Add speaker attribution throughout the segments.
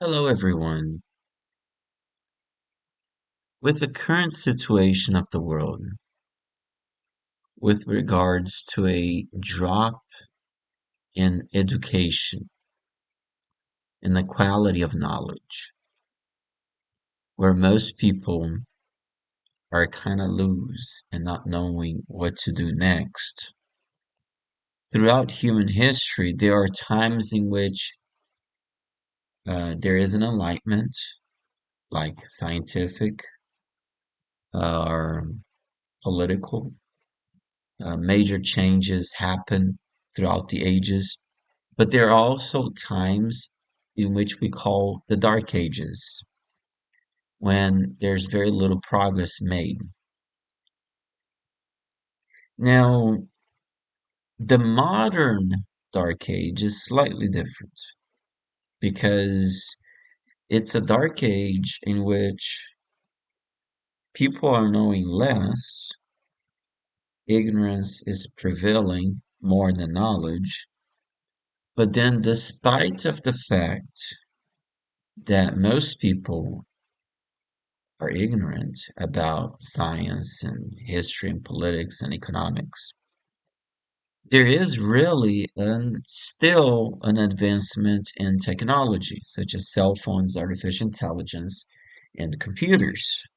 Speaker 1: Hello, everyone. With the current situation of the world, with regards to a drop in education, in the quality of knowledge, where most people are kind of loose and not knowing what to do next. Throughout human history, there are times in which there is an enlightenment, like scientific or political. Major changes happen throughout the ages. But there are also times in which we call the Dark Ages, when there's very little progress made. Now, the modern Dark Age is slightly different because it's a dark age in which people are knowing less, ignorance is prevailing more than knowledge, but then despite of the fact that most people are ignorant about science and history and politics and economics. There is really still an advancement in technology, such as cell phones, artificial intelligence, and computers.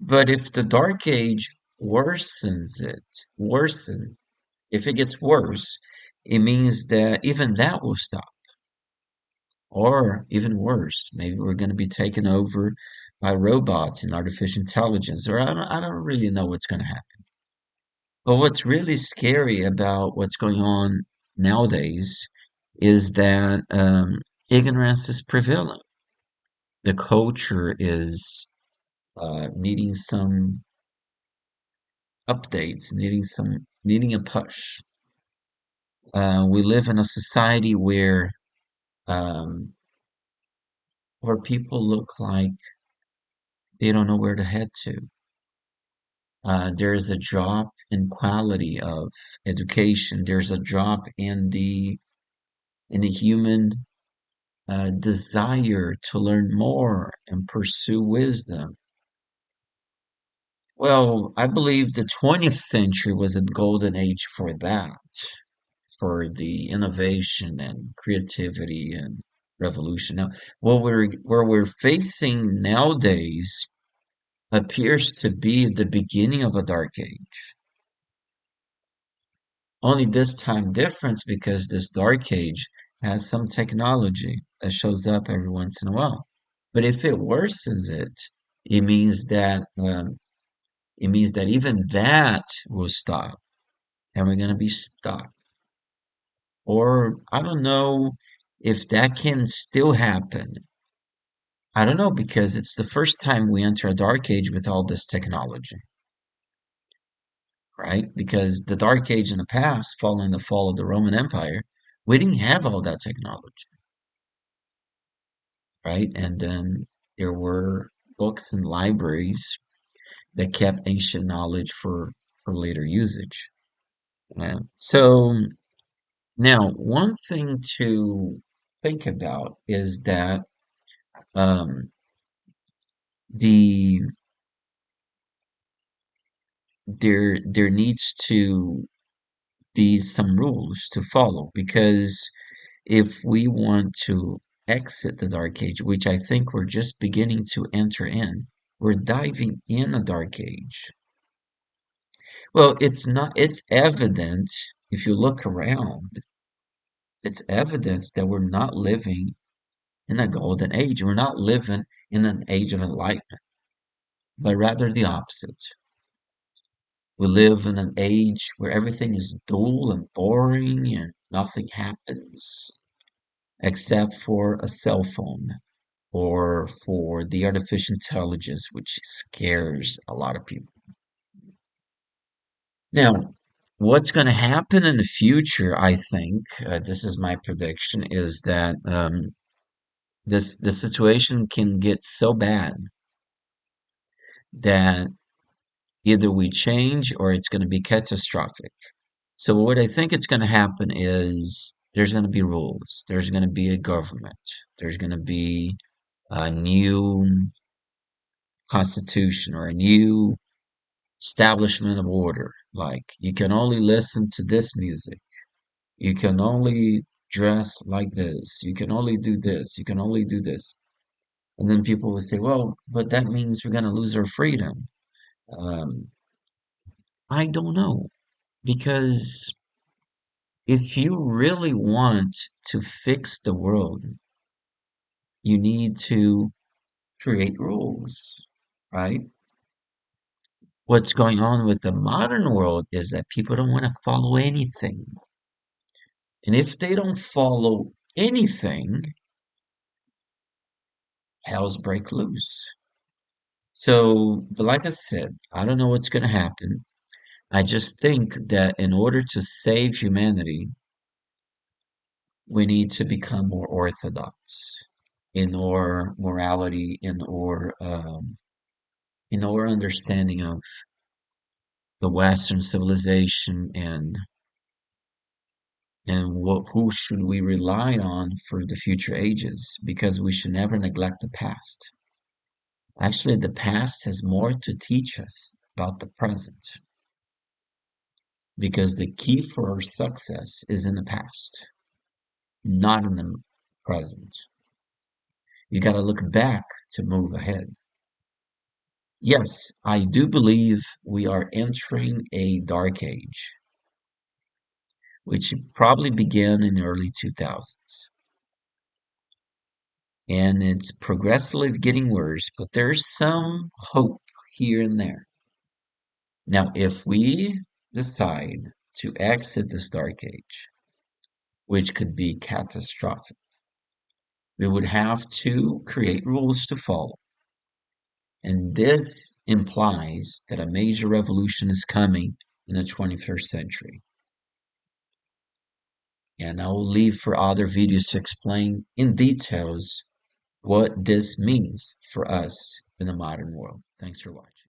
Speaker 1: But if the dark age worsen, if it gets worse, it means that even that will stop. Or even worse, maybe we're going to be taken over by robots and artificial intelligence, or I don't really know what's going to happen. But what's really scary about what's going on nowadays is that ignorance is prevailing. The culture is needing some updates, needing a push. We live in a society um, where people look like they don't know where to head to. There's a drop in quality of education. There's a drop in the human desire to learn more and pursue wisdom. Well, I believe the 20th century was a golden age for that, for the innovation and creativity and revolution. Now, where we're facing nowadays appears to be the beginning of a dark age. Only this time difference because this dark age has some technology that shows up every once in a while. But if it worsens it, it means that even that will stop, and we're gonna be stuck. Or I don't know if that can still happen. I don't know because it's the first time we enter a dark age with all this technology, right? Because the dark age in the past, following the fall of the Roman Empire, we didn't have all that technology, right? And then there were books and libraries that kept ancient knowledge for later usage. Yeah. So now, one thing to think about is that um, the there needs to be some rules to follow because if we want to exit the dark age, which I think we're just beginning to enter in, we're diving in a dark age. Well, it's not, it's evident if you look around, it's evidence that we're not living in a golden age. We're not living in an age of enlightenment, but rather the opposite. We live in an age where everything is dull and boring and nothing happens except for a cell phone or for the artificial intelligence, which scares a lot of people. Now, what's going to happen in the future, I think, this is my prediction, is that the situation can get so bad that either we change or it's going to be catastrophic. So what I think it's going to happen is there's going to be rules. There's going to be a government. There's going to be a new constitution or a new establishment of order. Like, you can only listen to this music. You can only dress like this. You can only do this. You can only do this. And then people would say, well, but that means we're going to lose our freedom. Um, I don't know. Because if you really want to fix the world, you need to create rules, right? What's going on with the modern world is that people don't want to follow anything. And if they don't follow anything, hells break loose. So, but like I said, I don't know what's going to happen. I just think that in order to save humanity, we need to become more orthodox in our morality, in our understanding of the Western civilization, and what who should we rely on for the future ages, because we should never neglect the past. Actually, the past has more to teach us about the present, because the key for our success is in the past, not in the present. You got to look back to move ahead. Yes, I do believe we are entering a dark age, which probably began in the early 2000s. And it's progressively getting worse, but there's some hope here and there. Now, if we decide to exit this dark age, which could be catastrophic, we would have to create rules to follow. And this implies that a major revolution is coming in the 21st century. And I will leave for other videos to explain in details what this means for us in the modern world. Thanks for watching.